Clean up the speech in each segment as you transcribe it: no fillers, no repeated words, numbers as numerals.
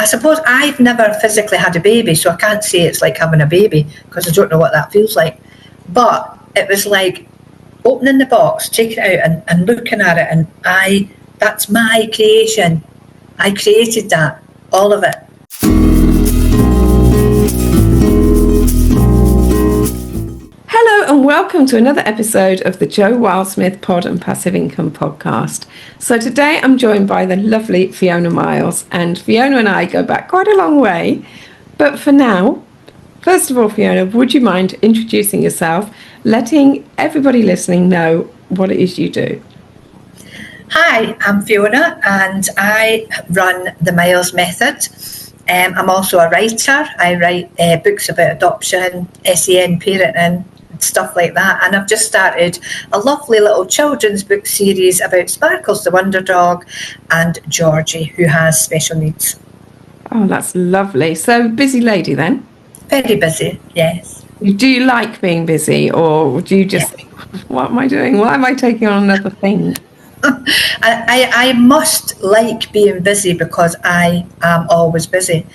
I suppose I've never physically had a baby, so I can't say it's like having a baby because I don't know what that feels like. But it was like opening the box, taking it out and looking at it, and that's my creation. I created that, all of it. Hello and welcome to another episode of the Jo Wildsmith Pod and Passive Income Podcast. So today I'm joined by the lovely Fiona Myles, and Fiona and I go back quite a long way. But for now, first of all, Fiona, would you mind introducing yourself, letting everybody listening know what it is you do? Hi, I'm Fiona and I run the Myles Method. I'm also a writer. I write books about adoption, SEN parenting, stuff like that, and I've just started a lovely little children's book series about Sparkles the Wonder Dog and Georgie, who has special needs. Oh, that's lovely. So busy lady then? Very busy, yes. Do you like being busy, or do you just think, what am I doing? Why am I taking on another thing? I must like being busy because I am always busy,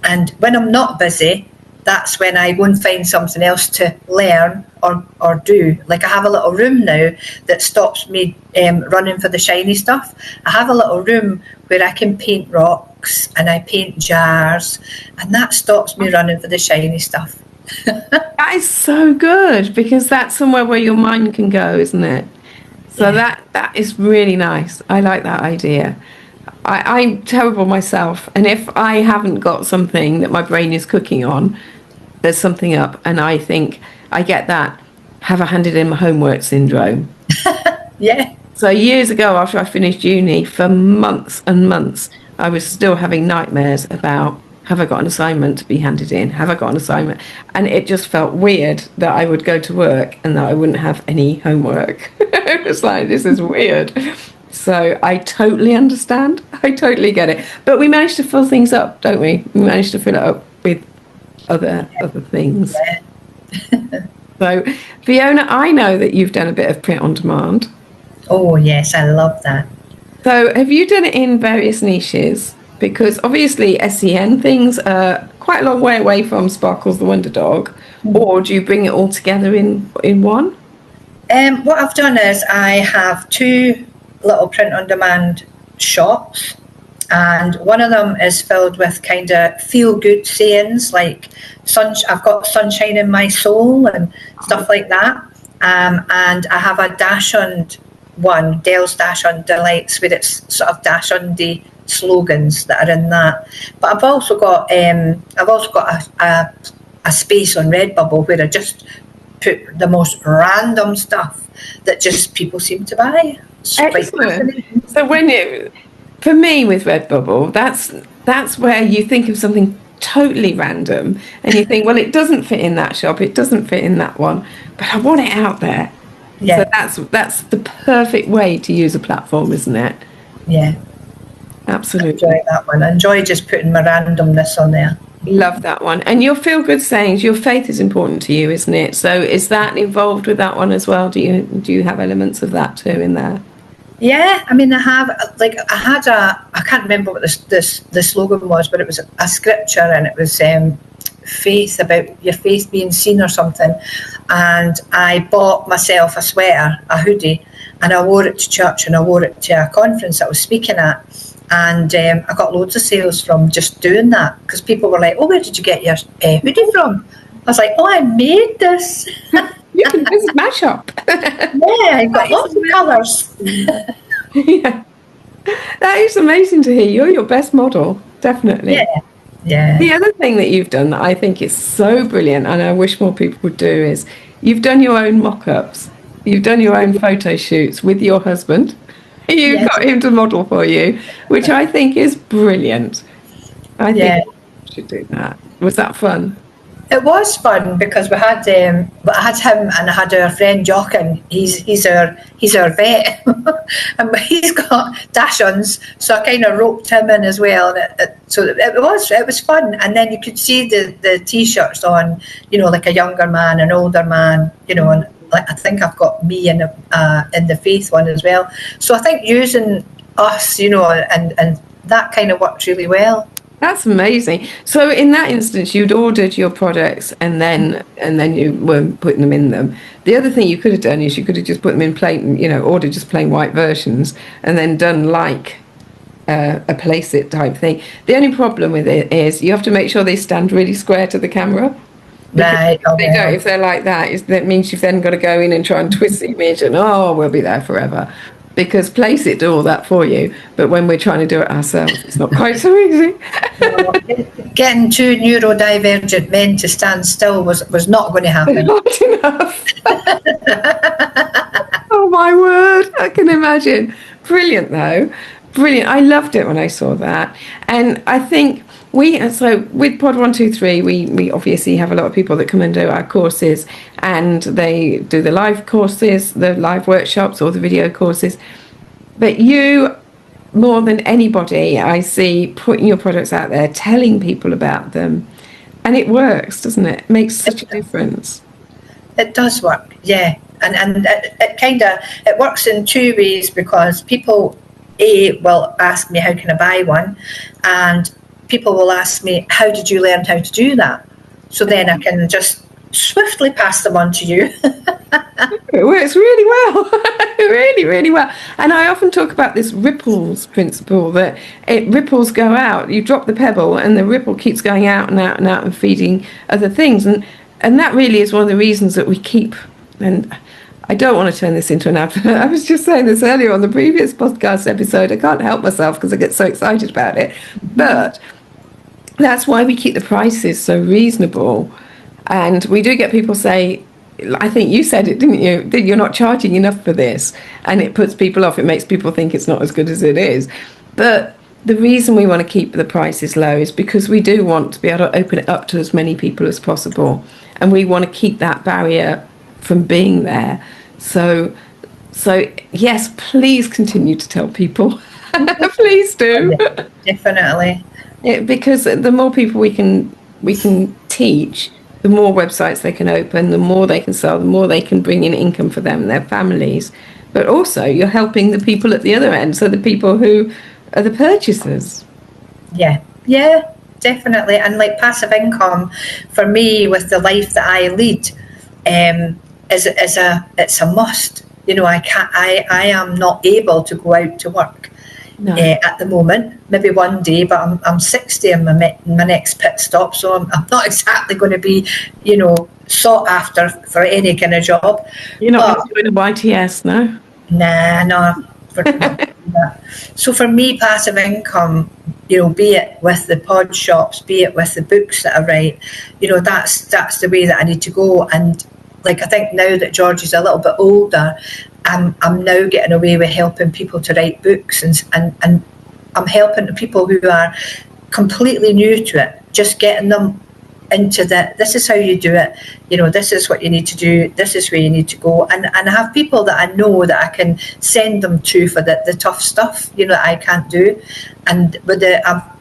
and when I'm not busy, that's when I go and find something else to learn or do. Like I have a little room now that stops me running for the shiny stuff. I have a little room where I can paint rocks and I paint jars, and that stops me running for the shiny stuff. That is so good, because that's somewhere where your mind can go, isn't it? So yeah. That is really nice. I like that idea. I'm terrible myself, and if I haven't got something that my brain is cooking on, there's something up, and I think I get that have I handed in my homework syndrome. Yeah. So years ago, after I finished uni, for months and months, I was still having nightmares about, have I got an assignment to be handed in? Have I got an assignment? And it just felt weird that I would go to work and that I wouldn't have any homework. It was like, this is weird. So I totally understand. I totally get it. But we managed to fill things up, don't we? We managed to fill it up with other things. Yeah. So, Fiona, I know that you've done a bit of print on demand. Oh, yes, I love that. So have you done it in various niches? Because obviously SEN things are quite a long way away from Sparkles the Wonder Dog. Or do you bring it all together in one? What I've done is I have two little print-on-demand shops, and one of them is filled with kind of feel-good sayings like I've got sunshine in my soul and stuff like that. And I have a Dachshund one, Dell's Dachshund Delights, where it's sort of Dachshundy slogans that are in that. But I've also got a space on Redbubble where I just put the most random stuff that just people seem to buy. Excellent. So for me with Redbubble, that's where you think of something totally random and you think, well, it doesn't fit in that shop, it doesn't fit in that one, but I want it out there. Yeah. So that's the perfect way to use a platform, isn't it? Yeah. Absolutely. I enjoy that one. I enjoy just putting my randomness on there. Love that one. And your feel-good sayings, your faith is important to you, isn't it? So is that involved with that one as well? Do you have elements of that too in there? Yeah, I mean, I can't remember what the slogan was, but it was a scripture, and it was faith, about your faith being seen or something. And I bought myself a sweater, a hoodie, and I wore it to church, and I wore it to a conference I was speaking at. And I got loads of sales from just doing that, because people were like, oh, where did you get your hoodie from? I was like, oh, I made this. You can visit my shop. Yeah, I've got lots of colours. Yeah. That is amazing to hear. You're your best model, definitely. Yeah. The other thing that you've done that I think is so brilliant, and I wish more people would do, is you've done your own mock-ups. You've done your own photo shoots with your husband. You've got him to model for you, which I think is brilliant. I think you should do that. Was that fun? It was fun because I had him and I had our friend Jochen. He's our vet, and he's got Dachshunds, so I kind of roped him in as well. And so it was fun. And then you could see the t-shirts on, like a younger man, an older man, and like I think I've got me in the faith one as well. So I think using us, and that kind of worked really well. That's amazing. So in that instance, you'd ordered your products and then you were putting them in them. The other thing you could have done is you could have just put them in plain, ordered just plain white versions and then done like a place it type thing. The only problem with it is you have to make sure they stand really square to the camera. Right. If they don't, if they're like that, that means you've then got to go in and try and twist the image and we'll be there forever. Because place it do all that for you, but when we're trying to do it ourselves, it's not quite so easy. Getting two neurodivergent men to stand still was not going to happen. Not enough. Oh my word, I can imagine. Brilliant though. Brilliant. I loved it when I saw that. And I think so with Pod 123, we obviously have a lot of people that come and do our courses, and they do the live courses, the live workshops, or the video courses. But you, more than anybody, I see putting your products out there, telling people about them, and it works, doesn't it? It makes such a difference. It does work, yeah. And it works in two ways, because people will ask me, how can I buy one? And people will ask me, how did you learn how to do that? So then I can just swiftly pass them on to you. It works really well. Really, really well. And I often talk about this ripples principle, that ripples go out. You drop the pebble and the ripple keeps going out and out and out and feeding other things. And that really is one of the reasons that we keep, and I don't want to turn this into an advert. I was just saying this earlier on the previous podcast episode. I can't help myself because I get so excited about it. But that's why we keep the prices so reasonable. And we do get people say, I think you said it, didn't you? That you're not charging enough for this. And it puts people off. It makes people think it's not as good as it is. But the reason we want to keep the prices low is because we do want to be able to open it up to as many people as possible. And we want to keep that barrier from being there. So yes, please continue to tell people. Please do. Yeah, definitely. Because the more people we can teach, the more websites they can open, the more they can sell, the more they can bring in income for them and their families. But also you're helping the people at the other end, so the people who are the purchasers. Yeah, definitely. And like passive income for me with the life that I lead, it's a must. I am not able to go out to work. No. At the moment, maybe one day, but I'm 60 in my next pit stop, so I'm not exactly going to be, sought after for any kind of job. You're not doing a YTS, no? Nah, no. So for me, passive income, be it with the pod shops, be it with the books that I write, that's the way that I need to go. And like, I think now that George is a little bit older, I'm now getting away with helping people to write books, and I'm helping people who are completely new to it, just getting them into this is how you do it, this is what you need to do, this is where you need to go, and I have people that I know that I can send them to for the tough stuff, that I can't do. And with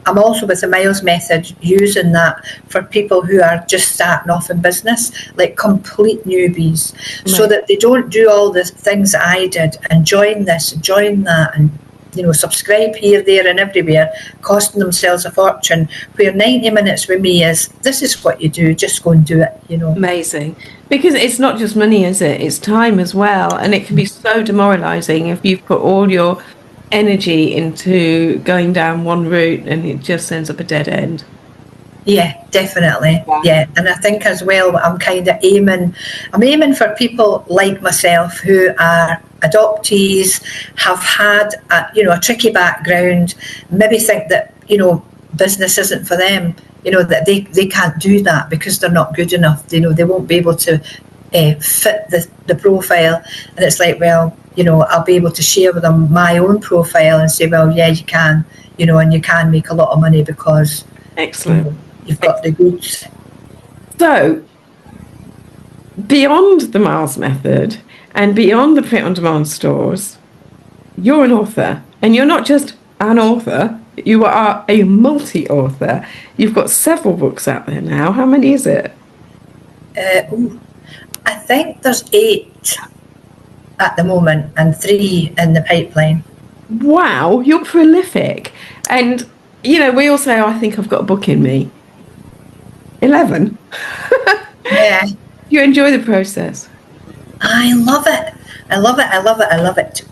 I'm also with the Myles Method, using that for people who are just starting off in business, like complete newbies, right. So that they don't do all the things that I did and join this, join that, and subscribe here, there and everywhere, costing themselves a fortune, where 90 minutes with me is, this is what you do, just go and do it, Amazing. Because it's not just money, is it? It's time as well. And it can be so demoralizing if you've put all your energy into going down one route and it just ends up a dead end. Yeah, definitely. Yeah. And I think as well, I'm aiming for people like myself who are adoptees, have had a tricky background, maybe think that business isn't for them, that they can't do that because they're not good enough, they won't be able to fit the profile. And it's like, well, I'll be able to share with them my own profile and say, well, yeah, you can, and you can make a lot of money because excellent. You've got the goods. So beyond the Myles Method and beyond the print-on-demand stores, you're an author, and you're not just an author, you are a multi-author. You've got several books out there now. How many is it? I think there's 8 at the moment and 3 in the pipeline. Wow, you're prolific. And we all say, oh, I think I've got a book in me. 11. Yeah. You enjoy the process. I love it. I love it. I love it. I love it.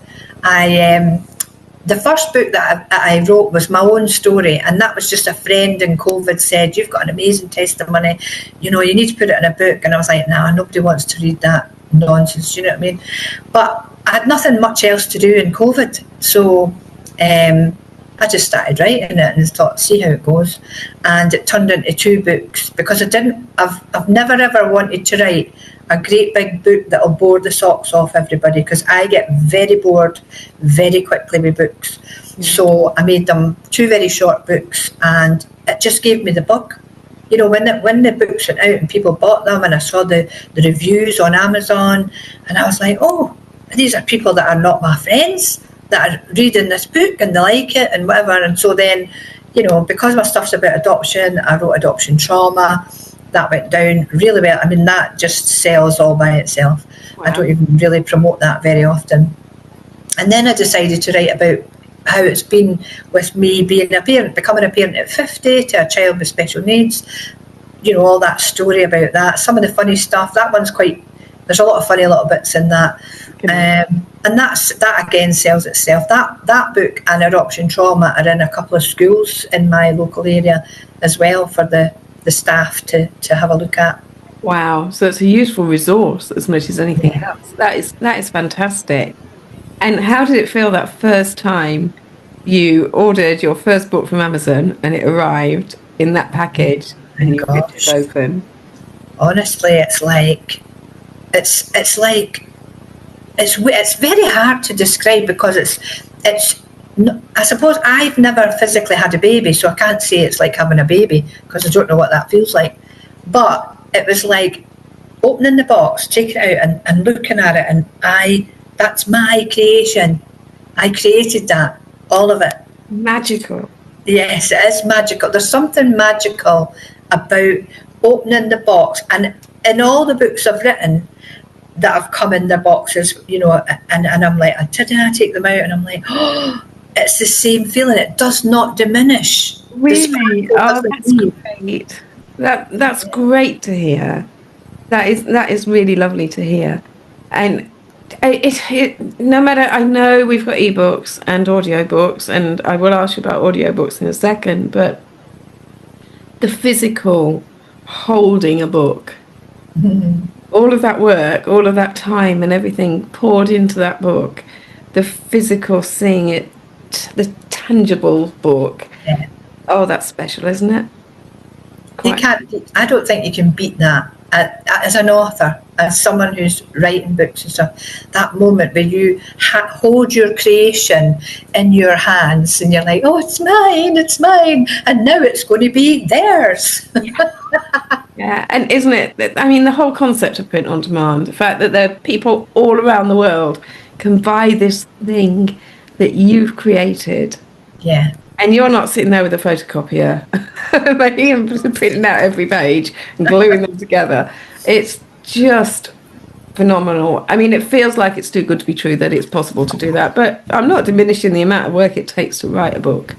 The first book that I wrote was my own story, and that was just a friend in COVID said, you've got an amazing testimony, you need to put it in a book. And I was like, nah, nobody wants to read that nonsense, you know what I mean? But I had nothing much else to do in COVID, so I just started writing it and thought, see how it goes. And it turned into 2 books, because I've never ever wanted to write a great big book that'll bore the socks off everybody, because I get very bored very quickly with books. Mm-hmm. So I made them 2 very short books, and it just gave me the bug. When the books went out and people bought them, and I saw the reviews on Amazon, and I was like, oh, these are people that are not my friends that are reading this book and they like it and whatever. And so then, because my stuff's about adoption, I wrote Adoption Trauma. That went down really well. I mean, that just sells all by itself. Wow. I don't even really promote that very often. And then I decided to write about how it's been with me being a parent, becoming a parent at 50 to a child with special needs. All that story about that. Some of the funny stuff. That one's there's a lot of funny little bits in that. And that again sells itself. That book and Adoption Trauma are in a couple of schools in my local area as well for the staff to have a look at. Wow, so it's a useful resource as much as anything else. That is fantastic. And how did it feel that first time you ordered your first book from Amazon and it arrived in that package and you ripped it open? Honestly, it's very hard to describe, because it's I suppose I've never physically had a baby, so I can't say it's like having a baby, because I don't know what that feels like. But it was like opening the box, taking it out and looking at it, and that's my creation. I created that, all of it. Magical. Yes, it is magical. There's something magical about opening the box, and in all the books I've written that have come in their boxes, and I'm like, I take them out and I'm like, oh, it's the same feeling. It does not diminish. Really? Oh, that's great. That's great to hear. That is really lovely to hear. And it no matter, I know we've got ebooks and audiobooks, and I will ask you about audiobooks in a second, but the physical holding a book, all of that work, all of that time and everything poured into that book, the physical seeing it, the tangible book. Yeah. Oh, that's special, isn't it? I don't think you can beat that. As an author, as someone who's writing books and stuff, that moment where you hold your creation in your hands and you're like, oh, it's mine, and now it's going to be theirs. Yeah, and isn't it? I mean, the whole concept of print on demand, the fact that there are people all around the world can buy this thing that you've created. Yeah. And you're not sitting there with a photocopier, printing out every page and gluing them together. It's just phenomenal. I mean, it feels like it's too good to be true that it's possible to do that. But I'm not diminishing the amount of work it takes to write a book.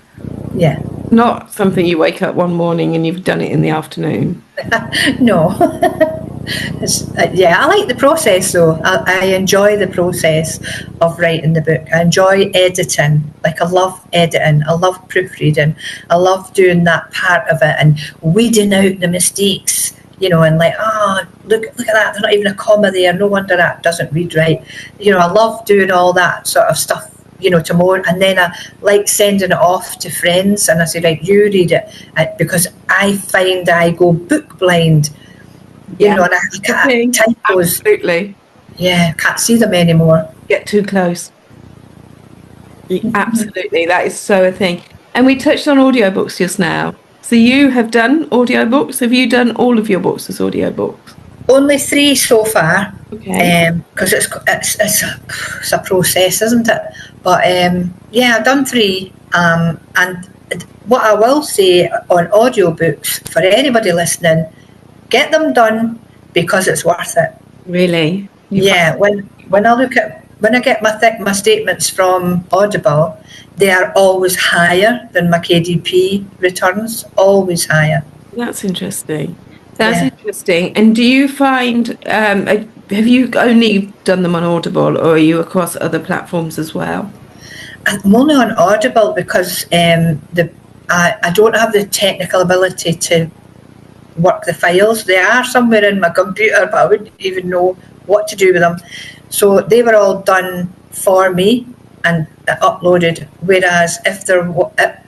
Yeah. Not something you wake up one morning and you've done it in the afternoon. No. I like the process though. I enjoy the process of writing the book. I enjoy editing. Like, I love editing. I love proofreading. I love doing that part of it and weeding out the mistakes, and like, oh, look at that. There's not even a comma there. No wonder that doesn't read right. I love doing all that sort of stuff, to more, and then I like sending it off to friends and I say, right, you read it, because I find I go book blind. And I can't typos. Absolutely. Yeah, can't see them anymore. Get too close. Absolutely, that is so a thing. And we touched on audiobooks just now. So you have done audiobooks. Have you done all of your books as audiobooks? Only 3 so far. Okay. Because it's a process, isn't it? But I've done 3. And what I will say on audiobooks for anybody listening, get them done because it's worth it. Really? When I look at when I get my statements from Audible, they are always higher than my KDP returns, always higher. That's interesting. That's interesting. And do you find, have you only done them on Audible, or are you across other platforms as well? I'm only on Audible because I don't have the technical ability to work the files. They are somewhere in my computer, but I wouldn't even know what to do with them. So they were all done for me and uploaded. Whereas if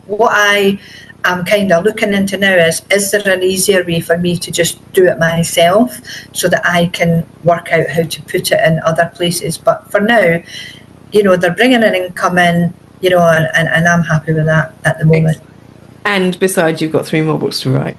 what I am kind of looking into now is there an easier way for me to just do it myself so that I can work out how to put it in other places? But for now, they're bringing an income in, and I'm happy with that at the moment. And besides, you've got 3 more books to write.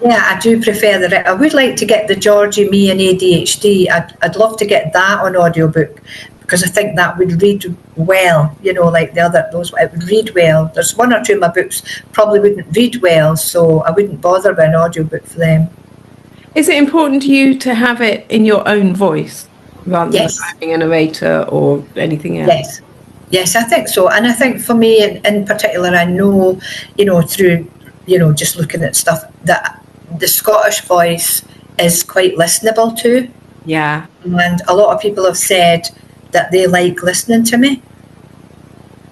Yeah, I do prefer I would like to get the Georgie, Me and ADHD. I'd love to get that on audiobook because I think that would read well, like those, it would read well. There's 1 or 2 of my books probably wouldn't read well, so I wouldn't bother with an audiobook for them. Is it important to you to have it in your own voice rather than having a narrator or anything else? Yes, I think so. And I think for me in particular, I know, through just looking at stuff, that the Scottish voice is quite listenable to. Yeah. And a lot of people have said that they like listening to me.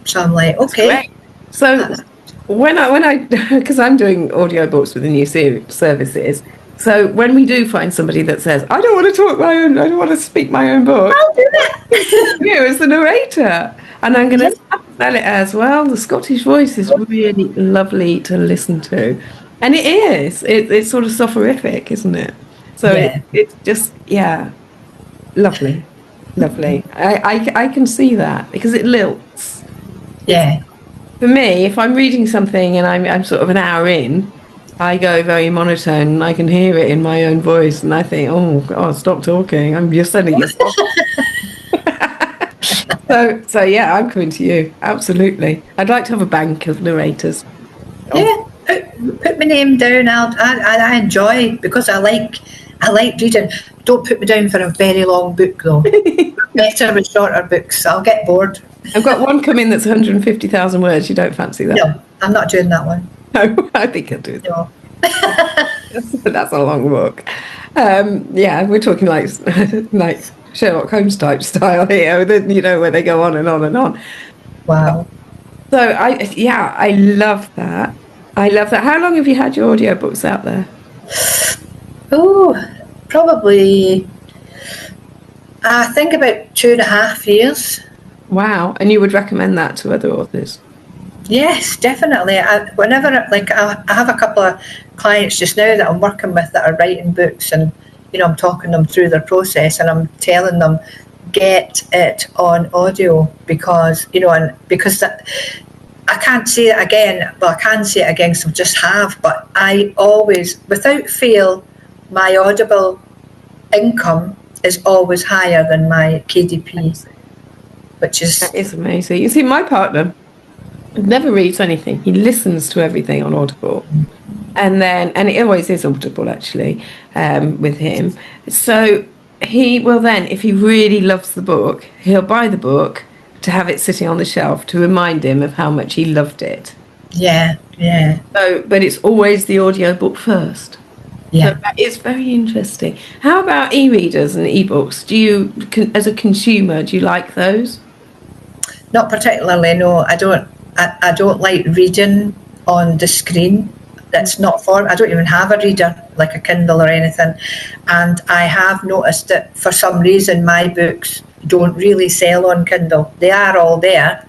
So I'm like, okay. So when I because I'm doing audiobooks with the new services, so when we do find somebody that says, I don't want to speak my own book, I'll do it. you as the narrator. And I'm going to sell it as well. The Scottish voice is really lovely to listen to. And it is. It's sort of soporific, isn't it? So it's just, lovely. Lovely. I can see that because it lilts. Yeah. For me, if I'm reading something and I'm sort of an hour in, I go very monotone and I can hear it in my own voice and I think, oh, God, stop talking. You're sending your stuff. So yeah, I'm coming to you. Absolutely. I'd like to have a bank of narrators. Yeah, put my name down. I enjoy because I like reading. Don't put me down for a very long book though. Better with shorter books. I'll get bored. I've got one coming that's 150,000 words. You don't fancy that? No, I'm not doing that one. No, I think I'll do that. No. That's a long book. We're talking like Sherlock Holmes type style here, where they go on and on and on. Wow. So I love that. How long have you had your audiobooks out there? Oh, probably, I think about 2.5 years. Wow. And you would recommend that to other authors? Yes, definitely. I have a couple of clients just now that I'm working with that are writing books, and I'm talking them through their process, and I'm telling them get it on audio because that, I can't say it again. Well, I can say it again because I just have, but I always, without fail, my Audible income is always higher than my KDP, which is... That is amazing. You see, my partner never reads anything. He listens to everything on Audible. And it always is Audible, actually, with him. So he will then, if he really loves the book, he'll buy the book to have it sitting on the shelf to remind him of how much he loved it. Yeah. So, but it's always the audiobook first. Yeah. So that is very interesting. How about e-readers and e-books? Do you, as a consumer, do you like those? Not particularly, no. I don't like reading on the screen. That's not for... I don't even have a reader, like a Kindle or anything. And I have noticed that for some reason my books don't really sell on Kindle. They are all there,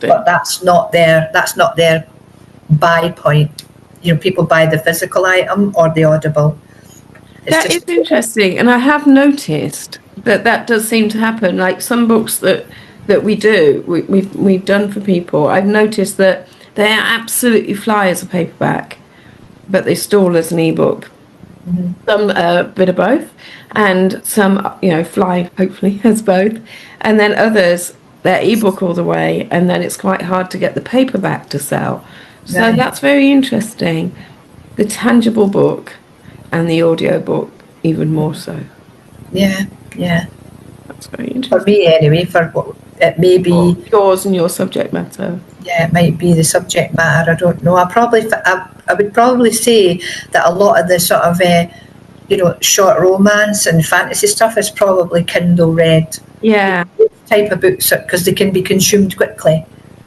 but that's not their buy point. People buy the physical item or the Audible. That is interesting, and I have noticed that does seem to happen. Like some books that we've done for people, I've noticed that they are absolutely fly as a paperback, but they stall as an ebook. Mm-hmm. Some a bit of both, and some fly hopefully as both, and then others they're ebook all the way, and then it's quite hard to get the paperback to sell. So right. That's very interesting. The tangible book and the audio book even more so. Yeah. That's very For interesting. me, anyway, for what it may be. Yours and your subject matter. Yeah, it might be the subject matter. I don't know. I would probably say that a lot of the sort of short romance and fantasy stuff is probably Kindle read Yeah. type of books because they can be consumed quickly.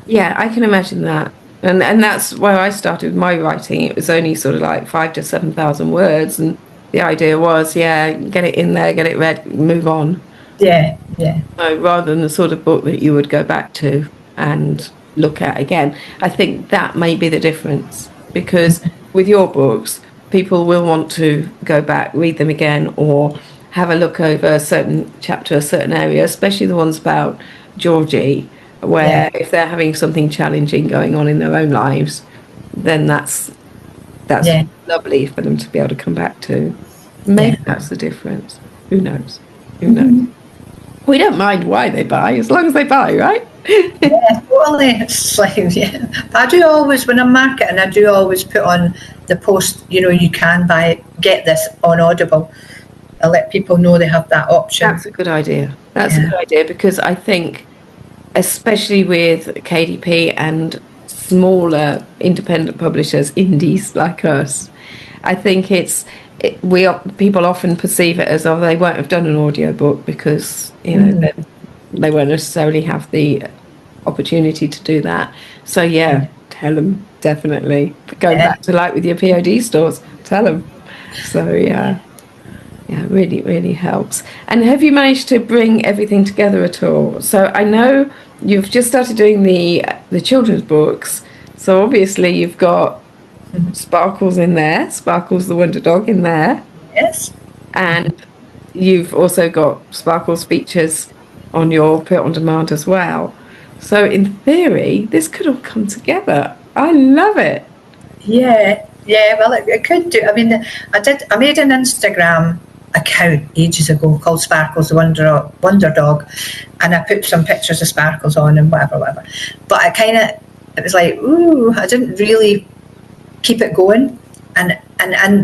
Yeah, I can imagine that. And that's where I started with my writing. It was only sort of like 5,000 to 7,000 words, and the idea was, yeah, get it in there, get it read, move on. Yeah, yeah. So rather than the sort of book that you would go back to and look at again. I think that may be the difference, because with your books, people will want to go back, read them again, or have a look over a certain chapter, a certain area, especially the ones about Georgie, where if they're having something challenging going on in their own lives, then that's lovely for them to be able to come back to. Maybe that's the difference. Who knows? Who knows? We don't mind why they buy, as long as they buy, right? Yeah, totally. It's like, yeah. I do always, when I'm marketing, I do always put on the post, you can get this on Audible. I let people know they have that option. That's a good idea. That's a good idea, because I think, especially with KDP and smaller independent publishers, indies like us, I think people often perceive it as, they won't have done an audiobook because they won't necessarily have the opportunity to do that. So tell them, definitely go back to like with your POD stores, tell them. So really, really helps. And have you managed to bring everything together at all? So I know you've just started doing the children's books, so obviously you've got Sparkles in there, Sparkles the Wonder Dog in there. Yes. And you've also got Sparkles features on your Print on Demand as well. So in theory, this could all come together. I love it. Yeah, well, it could do. I mean, I made an Instagram account ages ago called Sparkles the Wonder Dog, and I put some pictures of Sparkles on and whatever. But it was like, I didn't really keep it going, and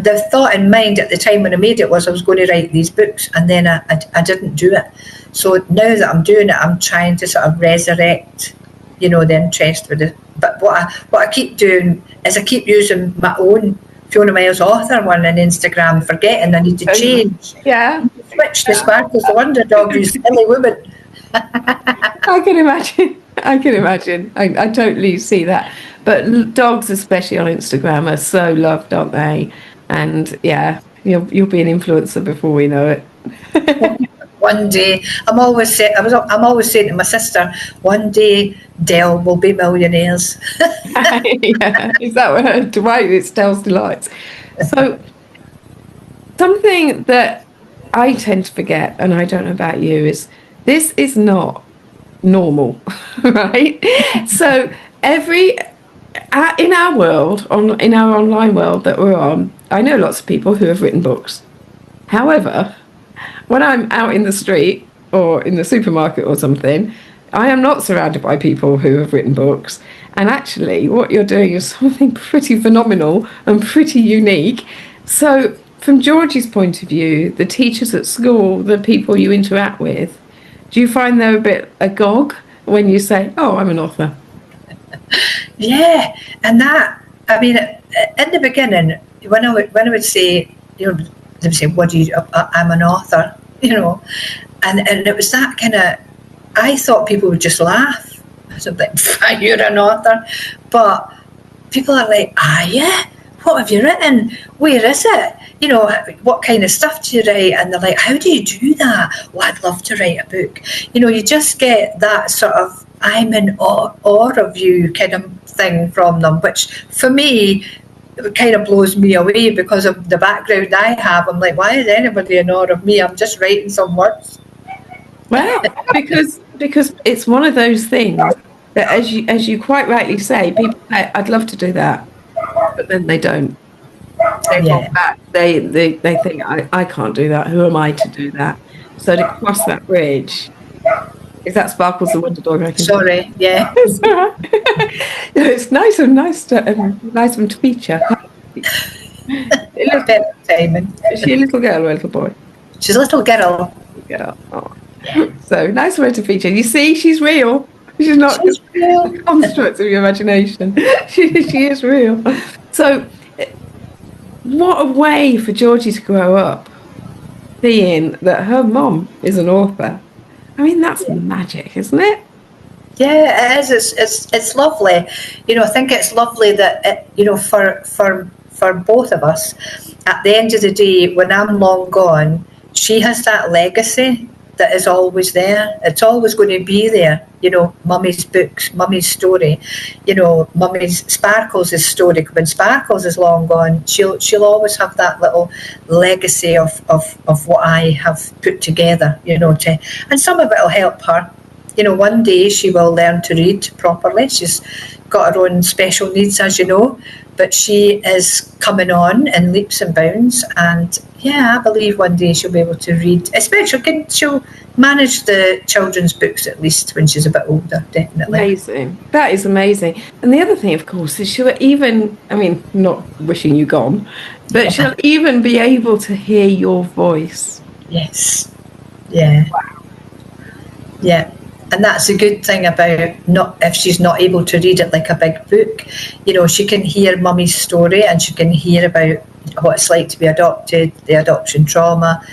the thought in mind at the time when I made it was I was going to write these books, and then I didn't do it. So now that I'm doing it, I'm trying to sort of resurrect, the interest with it. But what I keep doing is I keep using my own Fiona Myles author one on Instagram, forgetting I need to change. Yeah. Switch the Sparkles the Wonder Dog, you silly woman. I can imagine. I totally see that. But dogs, especially on Instagram, are so loved, aren't they? And you'll be an influencer before we know it. One day, I'm always saying to my sister, one day Dell will be millionaires. Is that what it's Dell's Delights? So something that I tend to forget, and I don't know about you, is this is not normal, right? So in our world, in our online world that we're on, I know lots of people who have written books. However, when I'm out in the street or in the supermarket or something, I am not surrounded by people who have written books. And actually, what you're doing is something pretty phenomenal and pretty unique. So from Georgie's point of view, the teachers at school, the people you interact with, do you find they're a bit agog when you say, I'm an author? Yeah, and that, I mean, in the beginning, when I would say, they would say, "What do you? I'm an author," and it was that kind of. I thought people would just laugh. I was like, "You're an author," but people are like, yeah. What have you written? Where is it? What kind of stuff do you write? And they're like, how do you do that? Well, I'd love to write a book. You just get that sort of I'm in awe of you kind of thing from them, which for me, it kind of blows me away because of the background I have. I'm like, why is anybody in awe of me? I'm just writing some words. Well, because it's one of those things that, as you quite rightly say, people say, I'd love to do that, but then they don't. They hold back. They think, I can't do that. Who am I to do that? So to cross that bridge, is that Sparkles the Wonder Dog? Sorry, yeah. It's nice of them to feature. A little bit of timing. Is she a little girl or a little boy? She's a little girl. Girl. Oh. So nice way to feature. You see, she's real. She's not She's real. a construct of your imagination. She is real. So, what a way for Georgie to grow up, seeing that her mom is an author. I mean, that's magic, isn't it? Yeah, it is. It's lovely. I think it's lovely that for both of us, at the end of the day, when I'm long gone, she has that legacy that is always there. It's always going to be there. Mummy's books, Mummy's story. Mummy's Sparkles' story. When Sparkles is long gone, she'll always have that little legacy of what I have put together. And some of it will help her. One day she will learn to read properly. She's got her own special needs, as you know, but she is coming on in leaps and bounds. And I believe one day she'll be able to read. Especially, she'll manage the children's books at least when she's a bit older, definitely. Amazing. That is amazing. And the other thing, of course, is she'll even, not wishing you gone, but she'll even be able to hear your voice. Yes. Yeah. Wow. Yeah. And that's a good thing about if she's not able to read it like a big book. She can hear Mummy's story, and she can hear about what it's like to be adopted, the adoption trauma.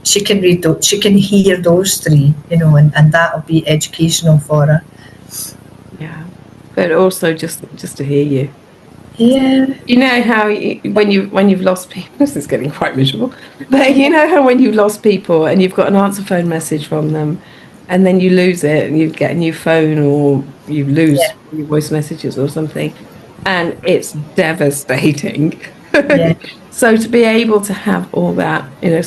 She can read those, she can hear those three, and that'll be educational for her. Yeah, but also just to hear you. Yeah. You know how when you've lost people, this is getting quite miserable, but you know how when you've lost people and you've got an answer phone message from them, and then you lose it and you get a new phone, or you lose your voice messages or something, and it's devastating. Yeah. So to be able to have all that in a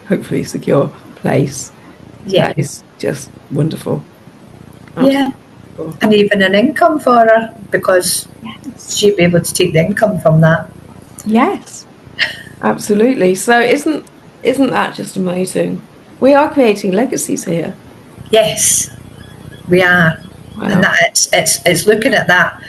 hopefully secure place, that is just wonderful. Yeah. And even an income for her, because she'll be able to take the income from that. Yes, absolutely. So isn't that just amazing? We are creating legacies here. Yes, we are. Wow. And that it's looking at that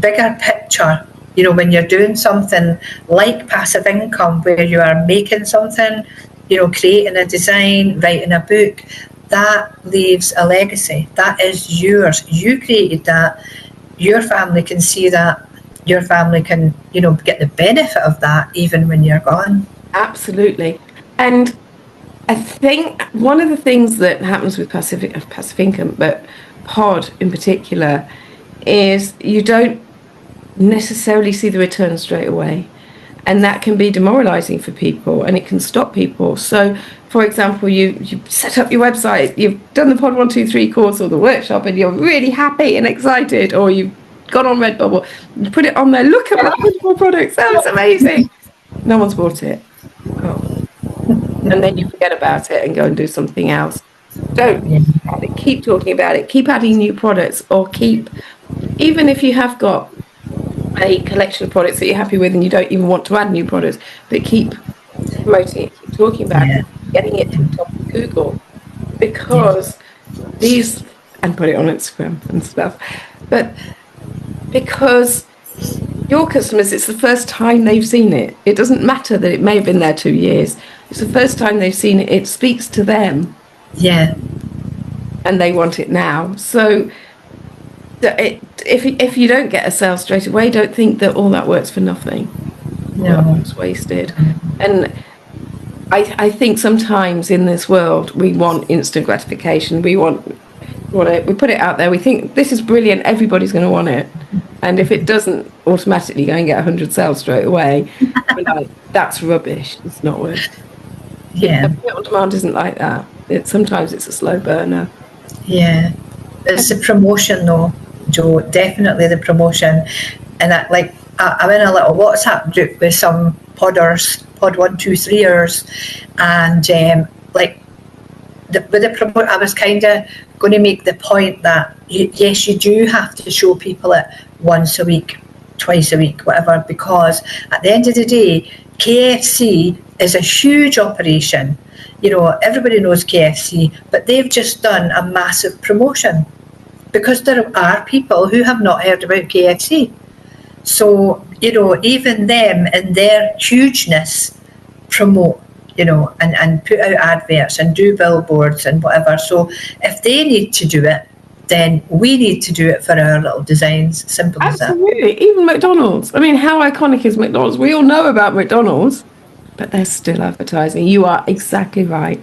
bigger picture. When you're doing something like passive income, where you are making something, creating a design, writing a book, that leaves a legacy. That is yours. You created that. Your family can see that. Your family can, get the benefit of that even when you're gone. Absolutely. And I think one of the things that happens with passive income, but pod in particular, is you don't necessarily see the return straight away. And that can be demoralizing for people, and it can stop people. So, for example, you set up your website, you've done the Pod 1, 2, 3 course or the workshop, and you're really happy and excited, or you've gone on Redbubble, you put it on there, look at my wonderful products, that's amazing. No one's bought it. Oh. And then you forget about it and go and do something else. Don't keep talking about it, keep adding new products, or even if you have got a collection of products that you're happy with and you don't even want to add new products, but keep promoting it, keep talking about it, getting it to the top of Google, because and put it on Instagram and stuff, but because your customers, it's the first time they've seen it. It doesn't matter that it may have been there 2 years. It's the first time they've seen it. It speaks to them. Yeah. And they want it now. So if you don't get a sale straight away, don't think that all that work's for nothing. No, it's wasted. And I think sometimes in this world we want instant gratification. We put it out there. We think this is brilliant. Everybody's going to want it. And if it doesn't automatically go and get 100 sales straight away, we're like, that's rubbish. It's not worth it. Yeah. Print on demand isn't like that. Sometimes it's a slow burner. Yeah. It's the promotion though, Jo, definitely the promotion. And I'm in a little WhatsApp group with some podders, Pod 1, 2, 3ers, and with the promote, I was kind of going to make the point that yes, you do have to show people it once a week, twice a week, whatever, because at the end of the day, KFC is a huge operation. Everybody knows KFC, but they've just done a massive promotion because there are people who have not heard about KFC. So, even them in their hugeness promote and put out adverts and do billboards and whatever. So if they need to do it, then we need to do it for our little designs. Simple as that. Absolutely. Even McDonald's. I mean, how iconic is McDonald's? We all know about McDonald's, but they're still advertising. You are exactly right.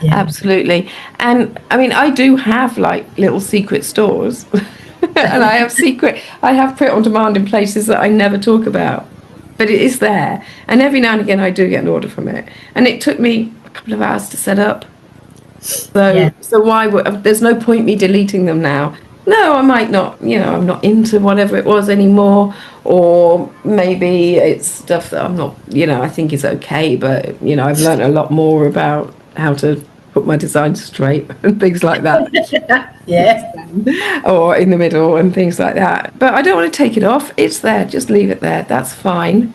Yeah. Absolutely. And I mean, I do have like little secret stores and I have print on demand in places that I never talk about, but it is there. And every now and again, I do get an order from it. And it took me a couple of hours to set up. So why would, there's no point me deleting them now. No, I might not, I'm not into whatever it was anymore, or maybe it's stuff that I'm not, I think is okay, but, I've learned a lot more about how to put my designs straight and things like that. Yeah. Or in the middle and things like that. But I don't want to take it off. It's there. Just leave it there. That's fine.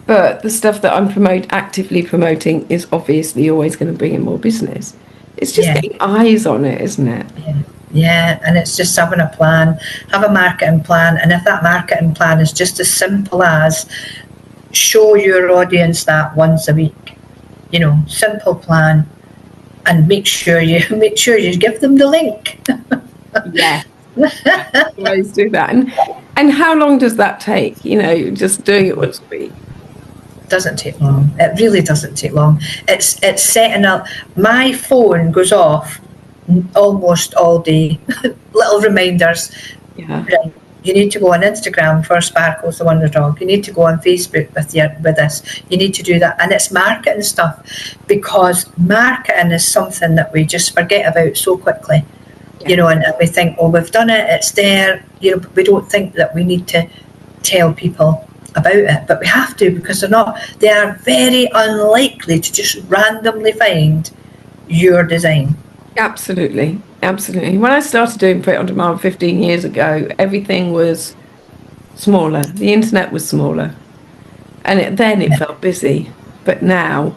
But the stuff that I'm actively promoting is obviously always going to bring in more business. It's just getting eyes on it, isn't it? Yeah, and it's just having a plan, have a marketing plan, and if that marketing plan is just as simple as show your audience that once a week, simple plan, and make sure you give them the link. Yeah, always do that. And how long does that take? Just doing it once a week. Doesn't take long. It really doesn't take long. It's setting up. My phone goes off almost all day. Little reminders. Yeah. Right. You need to go on Instagram for Sparkles the Wonder Dog. You need to go on Facebook with us. You need to do that. And it's marketing stuff, because marketing is something that we just forget about so quickly. And we think, oh, we've done it, it's there. But we don't think that we need to tell people about it, but we have to, because they are very unlikely to just randomly find your design. Absolutely. When I started doing print on demand 15 years ago, everything was smaller. The internet was smaller, and then it felt busy. But now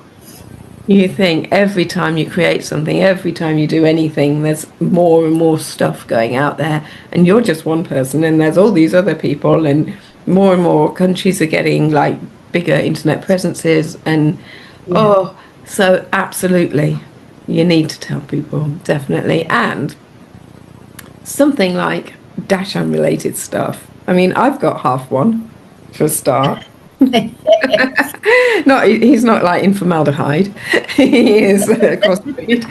you think every time you create something, every time you do anything, there's more and more stuff going out there, and you're just one person, and there's all these other people, and more countries are getting like bigger internet presences, and so absolutely you need to tell people, definitely. And something like dash unrelated stuff, I mean, I've got half one for a start. He's not like in formaldehyde. He is crossbreed.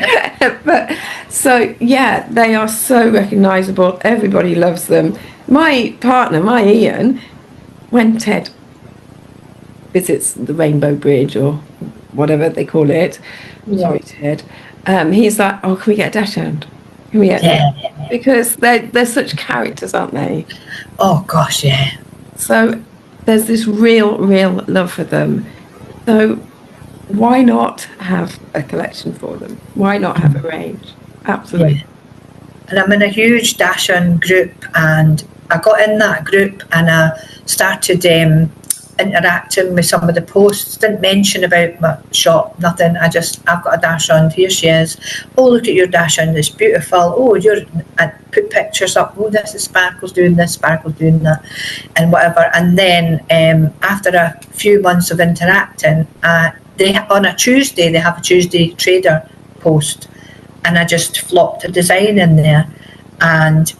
But so they are so recognizable. Everybody loves them. My partner, my Ian, when Ted visits the Rainbow Bridge or whatever they call it, sorry Ted, he's like, oh, can we get a dash hound? Can we get because they're such characters, aren't they? Oh gosh, yeah. So there's this real love for them. So why not have a collection for them? Why not have a range? Absolutely. Yeah. And I'm in a huge dash hound group, and I got in that group and I started interacting with some of the posts. Didn't mention about my shop, nothing. I've got a dachshund, here she is. Oh, look at your dachshund, it's beautiful. Oh, I put pictures up. Oh, this is Sparkle's doing this, Sparkle's doing that, and whatever. And then after a few months of interacting, on a Tuesday, they have a Tuesday trader post, and I just flopped a design in there, and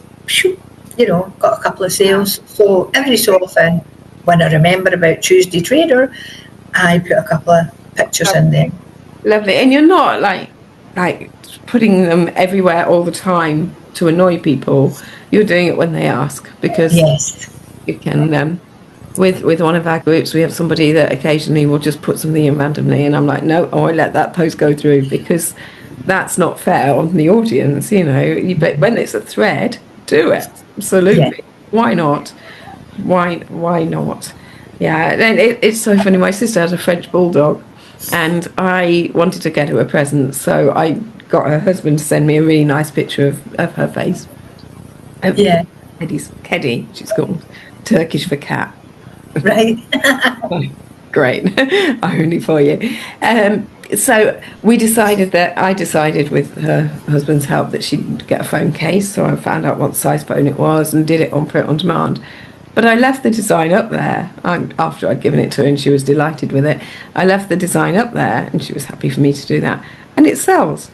got a couple of sales. So every so often, when I remember about Tuesday Trader, I put a couple of pictures in there. Lovely. And you're not like putting them everywhere all the time to annoy people. You're doing it when they ask, because you can. With one of our groups, we have somebody that occasionally will just put something in randomly, and I'm like, no, I won't let that post go through, because that's not fair on the audience. But when it's a thread, do it. Absolutely. Yeah. Why not? Why not? Yeah. And it's so funny. My sister has a French bulldog, and I wanted to get her a present, so I got her husband to send me a really nice picture of her face. Keddy, she's called, Turkish for cat. Right. Great. Irony for you. So I decided with her husband's help that she'd get a phone case. So I found out what size phone it was and did it on print on demand. But I left the design up there after I'd given it to her, and she was delighted with it. I left the design up there, and she was happy for me to do that. And it sells.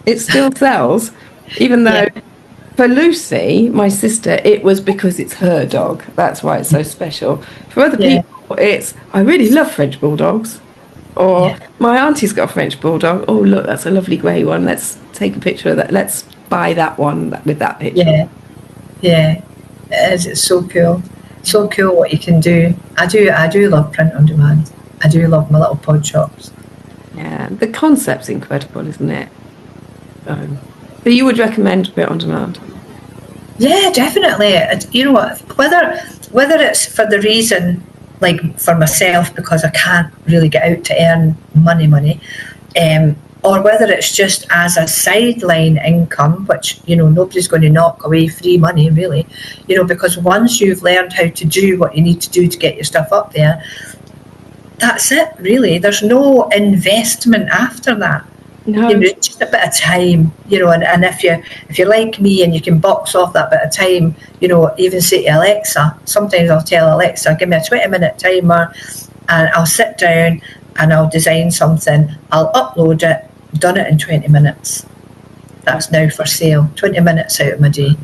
It still sells, even though for Lucy, my sister, it was because it's her dog. That's why it's so special. For other people, it's, I really love French Bulldogs. Or my auntie's got a French Bulldog. Oh, look, that's a lovely grey one. Let's take a picture of that. Let's buy that one with that picture. Yeah, it is. It's so cool. So cool what you can do. I do love print on demand. I do love my little pod shops. Yeah, the concept's incredible, isn't it? So you would recommend print on demand? Yeah, definitely. You know what? Whether it's for the reason, like for myself, because I can't really get out to earn money, or whether it's just as a sideline income, which, you know, nobody's going to knock away free money, really, you know, because once you've learned how to do what you need to do to get your stuff up there, that's it, really. There's no investment after that. No. You know, just a bit of time, you know, and if you're like me and you can box off that bit of time, you know, even say to Alexa, sometimes I'll tell Alexa, give me a 20-minute timer, and I'll sit down and I'll design something, I'll upload it, done it in 20 minutes. That's now for sale, 20 minutes out of my day.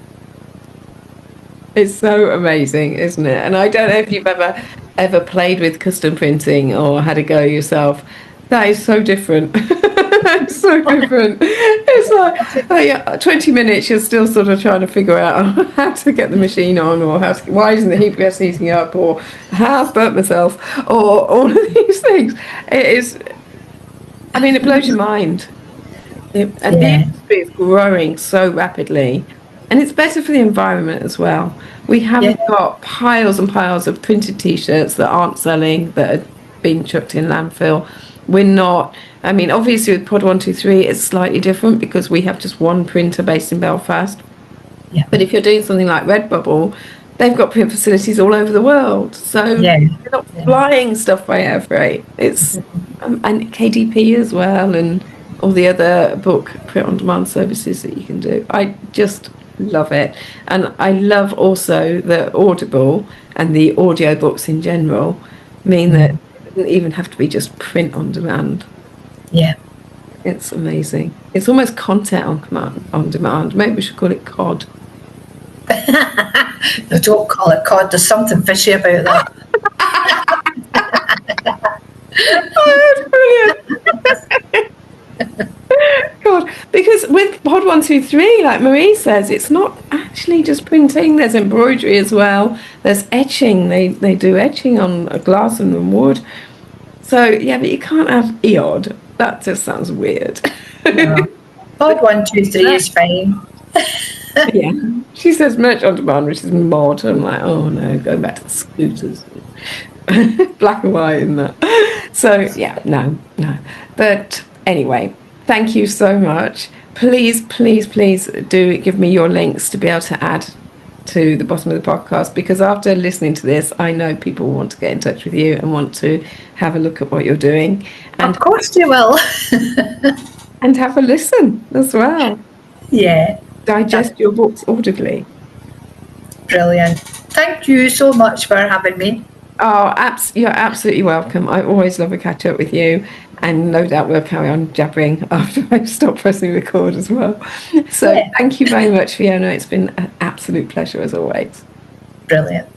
It's so amazing, isn't it? And I don't know if you've ever played with custom printing or had a go yourself. That is so different. It's so different. It's like 20 minutes you're still sort of trying to figure out how to get the machine on, or why isn't the heat press heating up, or how I've burnt myself, or all of these things. It is, I mean, it blows your mind. And the industry is growing so rapidly, and it's better for the environment as well. We haven't got piles and piles of printed t-shirts that aren't selling, that are being chucked in landfill. We're not, I mean, obviously with Pod 123 it's slightly different because we have just one printer based in Belfast. Yeah. But if you're doing something like Redbubble, they've got print facilities all over the world. So they're not flying stuff by air freight. It's and KDP as well, and all the other book print on demand services that you can do. I just love it. And I love also the Audible and the audio books in general mean that doesn't even have to be just print on demand. Yeah, it's amazing. It's almost content on demand. Maybe we should call it COD. No, don't call it COD. There's something fishy about that. Oh, that's brilliant. God, because with Pod 123, like Marie says, it's not actually just printing. There's embroidery as well. There's etching. They do etching on glass and on wood. So yeah, but you can't have EOD. That just sounds weird. No. Pod 123 is fine. Yeah, she says merch on demand, which is mod. I'm like, oh no, going back to the scooters, black and white and that. So yeah, no. But anyway. Thank you so much. Please do give me your links to be able to add to the bottom of the podcast, because after listening to this, I know people want to get in touch with you and want to have a look at what you're doing. And of course they will. And have a listen as well. Yeah. Digest your books audibly. Brilliant. Thank you so much for having me. Oh, you're absolutely welcome. I always love a catch up with you. And no doubt we'll carry on jabbering after I stop pressing record as well. So Thank you very much, Fiona. It's been an absolute pleasure as always. Brilliant.